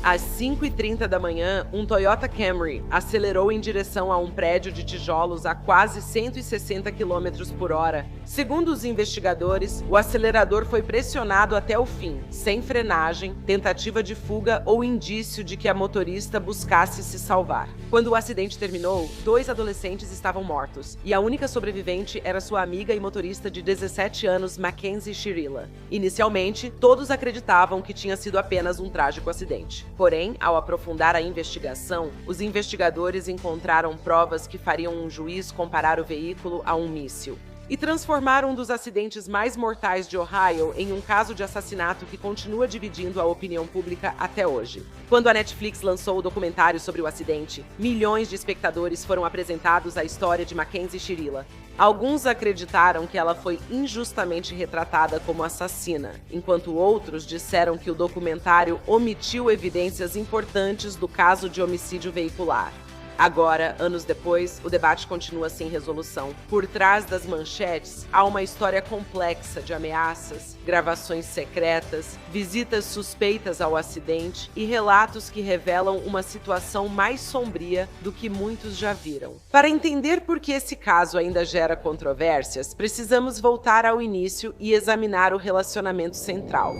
Às 5h30 da manhã, um Toyota Camry acelerou em direção a um prédio de tijolos a quase 160 km por hora. Segundo os investigadores, o acelerador foi pressionado até o fim, sem frenagem, tentativa de fuga ou indício de que a motorista buscasse se salvar. Quando o acidente terminou, 2 adolescentes estavam mortos, e a única sobrevivente era sua amiga e motorista de 17 anos, Mackenzie Shirilla. Inicialmente, todos acreditavam que tinha sido apenas um trágico acidente. Porém, ao aprofundar a investigação, os investigadores encontraram provas que fariam um juiz comparar o veículo a um míssil. E transformaram um dos acidentes mais mortais de Ohio em um caso de assassinato que continua dividindo a opinião pública até hoje. Quando a Netflix lançou o documentário sobre o acidente, milhões de espectadores foram apresentados à história de Mackenzie Shirilla. Alguns acreditaram que ela foi injustamente retratada como assassina, enquanto outros disseram que o documentário omitiu evidências importantes do caso de homicídio veicular. Agora, anos depois, o debate continua sem resolução. Por trás das manchetes, há uma história complexa de ameaças, gravações secretas, visitas suspeitas ao acidente e relatos que revelam uma situação mais sombria do que muitos já viram. Para entender por que esse caso ainda gera controvérsias, precisamos voltar ao início e examinar o relacionamento central.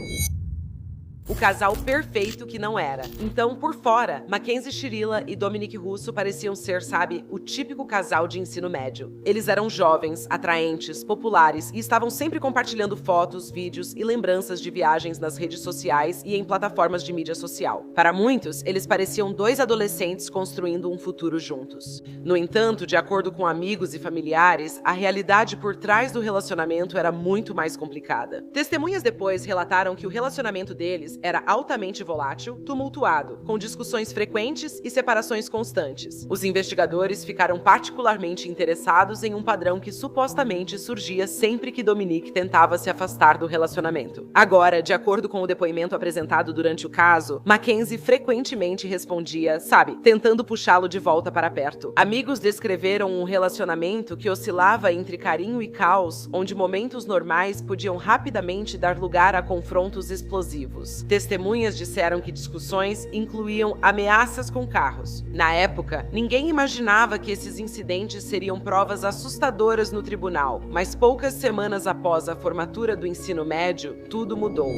O casal perfeito que não era. Então, por fora, Mackenzie Shirilla e Dominique Russo pareciam ser, sabe, o típico casal de ensino médio. Eles eram jovens, atraentes, populares e estavam sempre compartilhando fotos, vídeos e lembranças de viagens nas redes sociais e em plataformas de mídia social. Para muitos, eles pareciam 2 adolescentes construindo um futuro juntos. No entanto, de acordo com amigos e familiares, a realidade por trás do relacionamento era muito mais complicada. Testemunhas depois relataram que o relacionamento deles era altamente volátil, tumultuado, com discussões frequentes e separações constantes. Os investigadores ficaram particularmente interessados em um padrão que supostamente surgia sempre que Dominique tentava se afastar do relacionamento. Agora, de acordo com o depoimento apresentado durante o caso, Mackenzie frequentemente respondia, sabe, tentando puxá-lo de volta para perto. Amigos descreveram um relacionamento que oscilava entre carinho e caos, onde momentos normais podiam rapidamente dar lugar a confrontos explosivos. Testemunhas disseram que discussões incluíam ameaças com carros. Na época, ninguém imaginava que esses incidentes seriam provas assustadoras no tribunal, mas poucas semanas após a formatura do ensino médio, tudo mudou.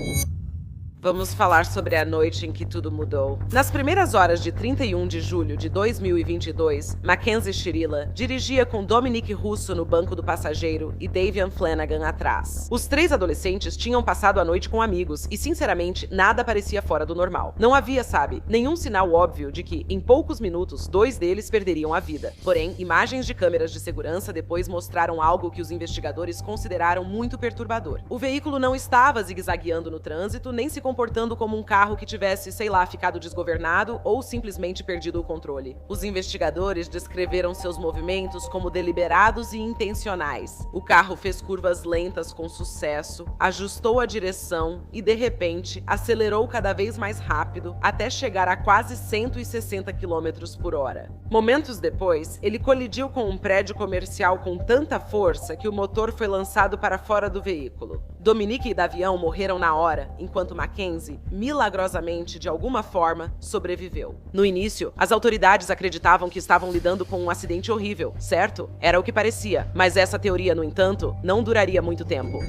Vamos falar sobre a noite em que tudo mudou. Nas primeiras horas de 31 de julho de 2022, Mackenzie Shirilla dirigia com Dominique Russo no banco do passageiro e Davian Flanagan atrás. Os 3 adolescentes tinham passado a noite com amigos e, sinceramente, nada parecia fora do normal. Não havia, sabe, nenhum sinal óbvio de que, em poucos minutos, 2 deles perderiam a vida. Porém, imagens de câmeras de segurança depois mostraram algo que os investigadores consideraram muito perturbador. O veículo não estava zigue-zagueando no trânsito, nem se comportando como um carro que tivesse, sei lá, ficado desgovernado ou simplesmente perdido o controle. Os investigadores descreveram seus movimentos como deliberados e intencionais. O carro fez curvas lentas com sucesso, ajustou a direção e, de repente, acelerou cada vez mais rápido até chegar a quase 160 km por hora. Momentos depois, ele colidiu com um prédio comercial com tanta força que o motor foi lançado para fora do veículo. Dominique e Davian morreram na hora, enquanto Mackenzie, milagrosamente, de alguma forma, sobreviveu. No início, as autoridades acreditavam que estavam lidando com um acidente horrível, certo? Era o que parecia, mas essa teoria, no entanto, não duraria muito tempo.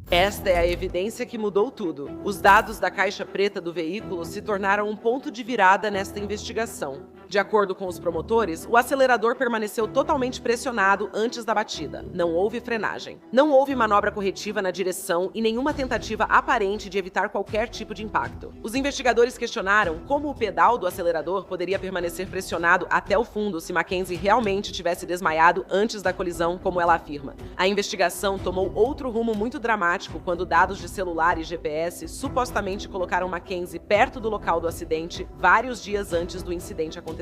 Esta é a evidência que mudou tudo. Os dados da caixa preta do veículo se tornaram um ponto de virada nesta investigação. De acordo com os promotores, o acelerador permaneceu totalmente pressionado antes da batida. Não houve frenagem. Não houve manobra corretiva na direção e nenhuma tentativa aparente de evitar qualquer tipo de impacto. Os investigadores questionaram como o pedal do acelerador poderia permanecer pressionado até o fundo se Mackenzie realmente tivesse desmaiado antes da colisão, como ela afirma. A investigação tomou outro rumo muito dramático quando dados de celular e GPS supostamente colocaram Mackenzie perto do local do acidente vários dias antes do incidente acontecer.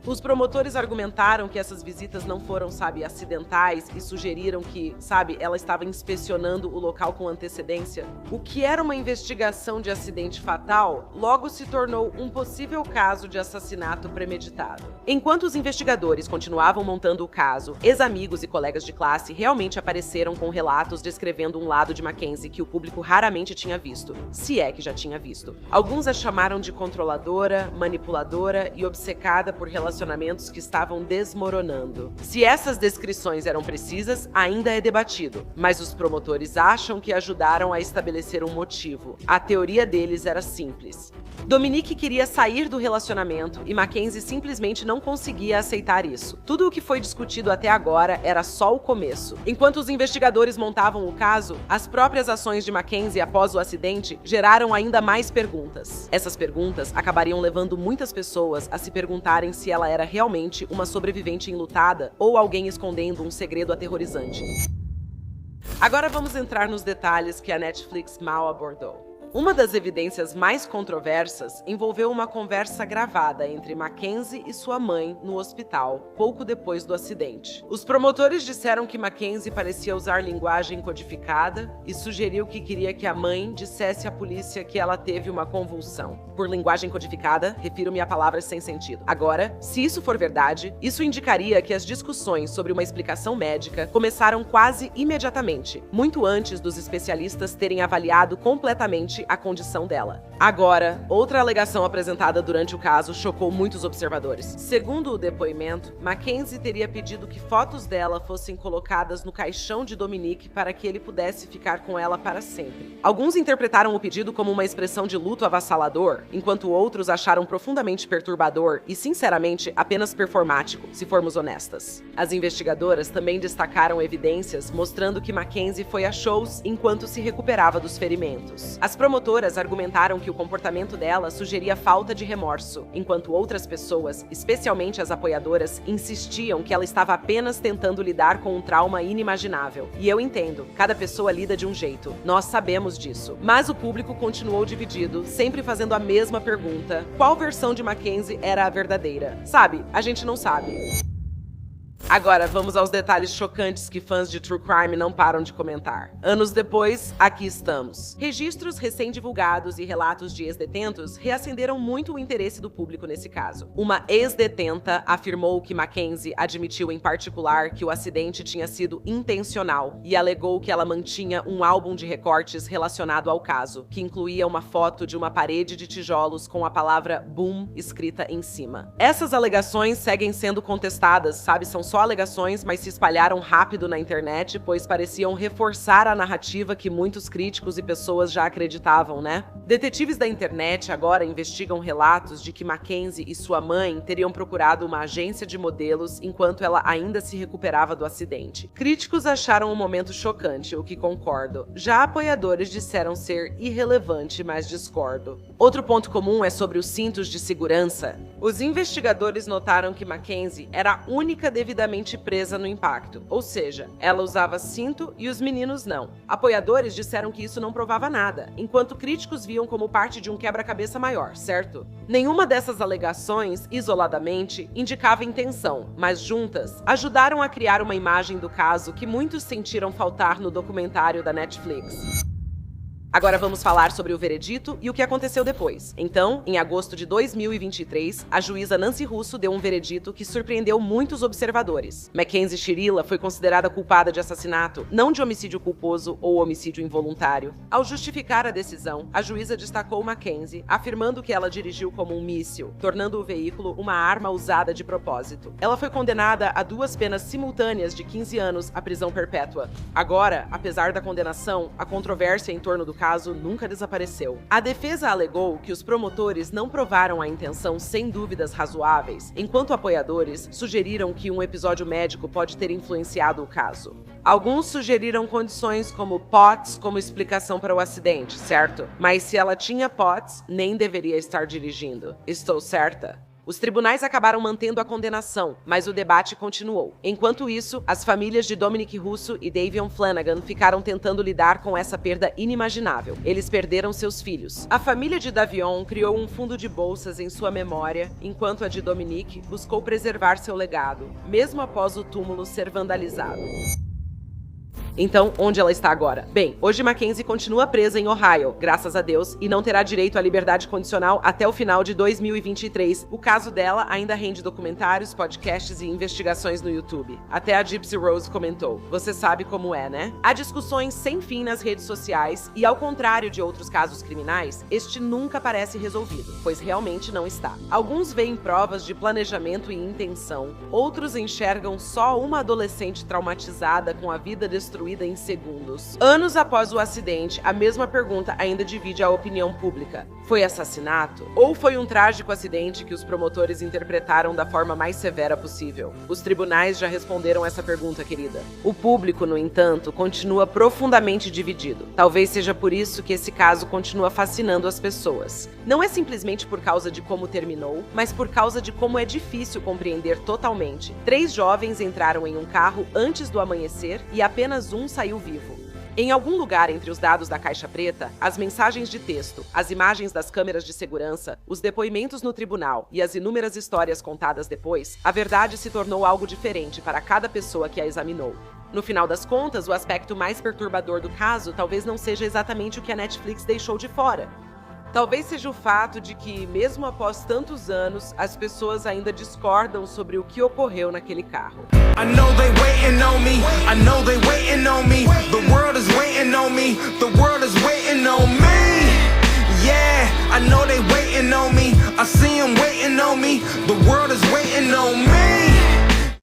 Os promotores argumentaram que essas visitas não foram, acidentais e sugeriram que, ela estava inspecionando o local com antecedência. O que era uma investigação de acidente fatal, logo se tornou um possível caso de assassinato premeditado. Enquanto os investigadores continuavam montando o caso, ex-amigos e colegas de classe realmente apareceram com relatos descrevendo um lado de Mackenzie que o público raramente tinha visto, se é que já tinha visto. Alguns a chamaram de controladora, manipuladora e obcecada por relacionamentos que estavam desmoronando. Se essas descrições eram precisas, ainda é debatido, mas os promotores acham que ajudaram a estabelecer um motivo. A teoria deles era simples. Dominique queria sair do relacionamento e Mackenzie simplesmente não conseguia aceitar isso. Tudo o que foi discutido até agora era só o começo. Enquanto os investigadores montavam o caso, as próprias ações de Mackenzie após o acidente geraram ainda mais perguntas. Essas perguntas acabariam levando muitas pessoas a se perguntarem se ela era realmente uma sobrevivente enlutada ou alguém escondendo um segredo aterrorizante. Agora vamos entrar nos detalhes que a Netflix mal abordou. Uma das evidências mais controversas envolveu uma conversa gravada entre Mackenzie e sua mãe no hospital, pouco depois do acidente. Os promotores disseram que Mackenzie parecia usar linguagem codificada e sugeriu que queria que a mãe dissesse à polícia que ela teve uma convulsão. Por linguagem codificada, refiro-me a palavras sem sentido. Agora, se isso for verdade, isso indicaria que as discussões sobre uma explicação médica começaram quase imediatamente, muito antes dos especialistas terem avaliado completamente a condição dela. Agora, outra alegação apresentada durante o caso chocou muitos observadores. Segundo o depoimento, Mackenzie teria pedido que fotos dela fossem colocadas no caixão de Dominique para que ele pudesse ficar com ela para sempre. Alguns interpretaram o pedido como uma expressão de luto avassalador, enquanto outros acharam profundamente perturbador e, sinceramente, apenas performático, se formos honestas. As investigadoras também destacaram evidências mostrando que Mackenzie foi a shows enquanto se recuperava dos ferimentos. As promotoras argumentaram que o comportamento dela sugeria falta de remorso, enquanto outras pessoas, especialmente as apoiadoras, insistiam que ela estava apenas tentando lidar com um trauma inimaginável. E eu entendo, cada pessoa lida de um jeito, nós sabemos disso. Mas o público continuou dividido, sempre fazendo a mesma pergunta: qual versão de Mackenzie era a verdadeira? A gente não sabe. Agora, vamos aos detalhes chocantes que fãs de True Crime não param de comentar. Anos depois, aqui estamos. Registros recém-divulgados e relatos de ex-detentos reacenderam muito o interesse do público nesse caso. Uma ex-detenta afirmou que Mackenzie admitiu em particular que o acidente tinha sido intencional e alegou que ela mantinha um álbum de recortes relacionado ao caso, que incluía uma foto de uma parede de tijolos com a palavra boom escrita em cima. Essas alegações seguem sendo contestadas, são só alegações, mas se espalharam rápido na internet, pois pareciam reforçar a narrativa que muitos críticos e pessoas já acreditavam, né? Detetives da internet agora investigam relatos de que Mackenzie e sua mãe teriam procurado uma agência de modelos enquanto ela ainda se recuperava do acidente. Críticos acharam o momento chocante, o que concordo. Já apoiadores disseram ser irrelevante, mas discordo. Outro ponto comum é sobre os cintos de segurança. Os investigadores notaram que Mackenzie era a única devidamente presa no impacto, ou seja, ela usava cinto e os meninos não. Apoiadores disseram que isso não provava nada, enquanto críticos viam como parte de um quebra-cabeça maior, certo? Nenhuma dessas alegações, isoladamente, indicava intenção, mas juntas, ajudaram a criar uma imagem do caso que muitos sentiram faltar no documentário da Netflix. Agora vamos falar sobre o veredito e o que aconteceu depois. Então, em agosto de 2023, a juíza Nancy Russo deu um veredito que surpreendeu muitos observadores. Mackenzie Shirilla foi considerada culpada de assassinato, não de homicídio culposo ou homicídio involuntário. Ao justificar a decisão, a juíza destacou Mackenzie, afirmando que ela dirigiu como um míssil, tornando o veículo uma arma usada de propósito. Ela foi condenada a 2 penas simultâneas de 15 anos à prisão perpétua. Agora, apesar da condenação, a controvérsia em torno do caso nunca desapareceu. A defesa alegou que os promotores não provaram a intenção sem dúvidas razoáveis, enquanto apoiadores sugeriram que um episódio médico pode ter influenciado o caso. Alguns sugeriram condições como POTS como explicação para o acidente, certo? Mas se ela tinha POTS, nem deveria estar dirigindo. Estou certa? Os tribunais acabaram mantendo a condenação, mas o debate continuou. Enquanto isso, as famílias de Dominic Russo e Davion Flanagan ficaram tentando lidar com essa perda inimaginável. Eles perderam seus filhos. A família de Davion criou um fundo de bolsas em sua memória, enquanto a de Dominic buscou preservar seu legado, mesmo após o túmulo ser vandalizado. Então, onde ela está agora? Bem, hoje Mackenzie continua presa em Ohio, graças a Deus, e não terá direito à liberdade condicional até o final de 2023. O caso dela ainda rende documentários, podcasts e investigações no YouTube. Até a Gypsy Rose comentou: "Você sabe como é, né?" Há discussões sem fim nas redes sociais e, ao contrário de outros casos criminais, este nunca parece resolvido, pois realmente não está. Alguns veem provas de planejamento e intenção, outros enxergam só uma adolescente traumatizada com a vida destruída em segundos. Anos após o acidente, a mesma pergunta ainda divide a opinião pública. Foi assassinato? Ou foi um trágico acidente que os promotores interpretaram da forma mais severa possível? Os tribunais já responderam essa pergunta, querida. O público, no entanto, continua profundamente dividido. Talvez seja por isso que esse caso continua fascinando as pessoas. Não é simplesmente por causa de como terminou, mas por causa de como é difícil compreender totalmente. 3 jovens entraram em um carro antes do amanhecer e apenas um saiu vivo. Em algum lugar entre os dados da caixa preta, as mensagens de texto, as imagens das câmeras de segurança, os depoimentos no tribunal e as inúmeras histórias contadas depois, a verdade se tornou algo diferente para cada pessoa que a examinou. No final das contas, o aspecto mais perturbador do caso talvez não seja exatamente o que a Netflix deixou de fora. Talvez seja o fato de que, mesmo após tantos anos, as pessoas ainda discordam sobre o que ocorreu naquele carro. I know they waiting on me. I know they waiting on me. The world is waiting on me. The world is waiting on me. Yeah, I know they waiting on me. I see them waiting on me. The world is waiting on me.